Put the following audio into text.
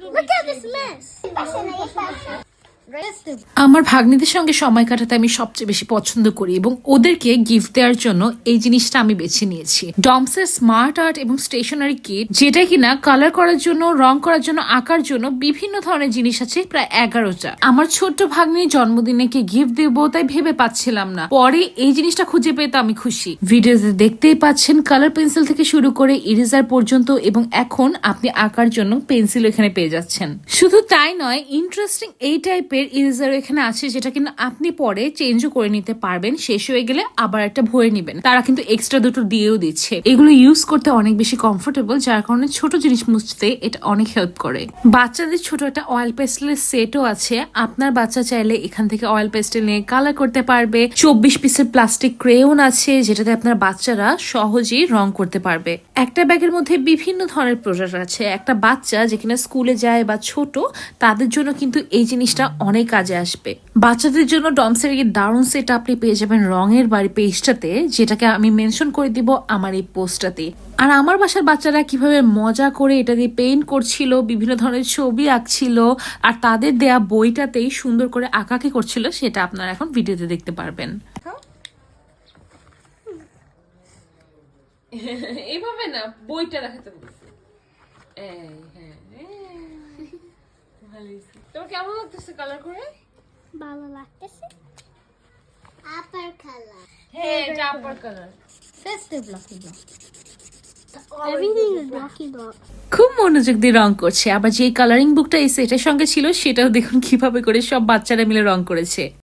Look at this mess. আমার ভাগ্নিদের সঙ্গে সময় কাটাতে আমি সবচেয়ে বেশি পছন্দ করি এবং ওদেরকে গিফট দেওয়ার জন্য এই জিনিসটা আমি বেছে নিয়েছি। ডমসের স্মার্ট আর্ট এবং স্টেশনারি কিট, যেটা কিনা কালার করার জন্য, রং করার জন্য, আঁকার জন্য বিভিন্ন ধরনের জিনিস আছে, প্রায় 11টা। আমার ছোট্ট ভাগ্নির জন্মদিনে কি গিফট দেবো তাই ভেবে পাচ্ছিলাম না, পরে এই জিনিসটা খুঁজে পেয়ে তো আমি খুশি। ভিডিওতে দেখতেই পাচ্ছেন কালার পেন্সিল থেকে শুরু করে ইরেজার পর্যন্ত, এবং এখন আপনি আঁকার জন্য পেন্সিল এখানে পেয়ে যাচ্ছেন। শুধু তাই নয়, ইন্টারেস্টিং এই টাইপের ইরেজার এখানে আছে, যেটা কিন্তু আপনি পরে চেঞ্জও করে নিতে পারবেন। শেষ হয়ে গেলে আবার একটা ভরে নিবেন, তারা কিন্তু এক্সট্রা দুটো দিয়েও দিচ্ছে। এগুলো ইউজ করতে অনেক বেশি কমফোর্টেবল, যার কারণে ছোট জিনিস মুছতে এটা অনেক হেল্প করে। বাচ্চাদের ছোট একটা অয়েল পেস্টেলের সেটও আছে। আপনার বাচ্চা চাইলে এখান থেকে অয়েল পেস্টেল নিয়ে কালার করতে পারবে। 24 পিসের প্লাস্টিক ক্রেয়ন আছে, যেটাতে আপনার বাচ্চারা সহজেই রং করতে পারবে। একটা ব্যাগের মধ্যে বিভিন্ন ধরনের প্রোডাক্ট আছে। একটা বাচ্চা যেখানে স্কুলে যায় বা ছোট, তাদের জন্য কিন্তু এই জিনিসটা অনেক কাজে আসবে। বাচ্চাদের জন্য ডমসের এই দারুণ সেট আপনি পেয়ে যাবেন রঙের বাড়ি পেজটাতে, যেটাকে আমি মেনশন করে দিব আমার এই পোস্টটাতে। আর আমার বাসার বাচ্চারা কিভাবে মজা করে এটা দিয়ে পেইন্ট করছিল, বিভিন্ন ধরনের ছবি আঁকছিল, আর তাদের দেয়া বইটাতেই সুন্দর করে আঁকাকি করছিল, সেটা আপনারা এখন ভিডিওতে দেখতে পারবেন। এইভাবে না, বইটা দেখাতে বলছি। তোমার কেমন লাগতেছে কালার করে? ভালো লাগতেছে। আপার কালার। হ্যাঁ, এটা আপার colour. Festive lucky block. Everything is lucky block. খুব মনোযোগ দিয়ে রং করছে। আবার যে কালারিং বুকটা এই সেটের সঙ্গে ছিল, সেটাও দেখুন কিভাবে করে সব বাচ্চারা মিলে রং করেছে।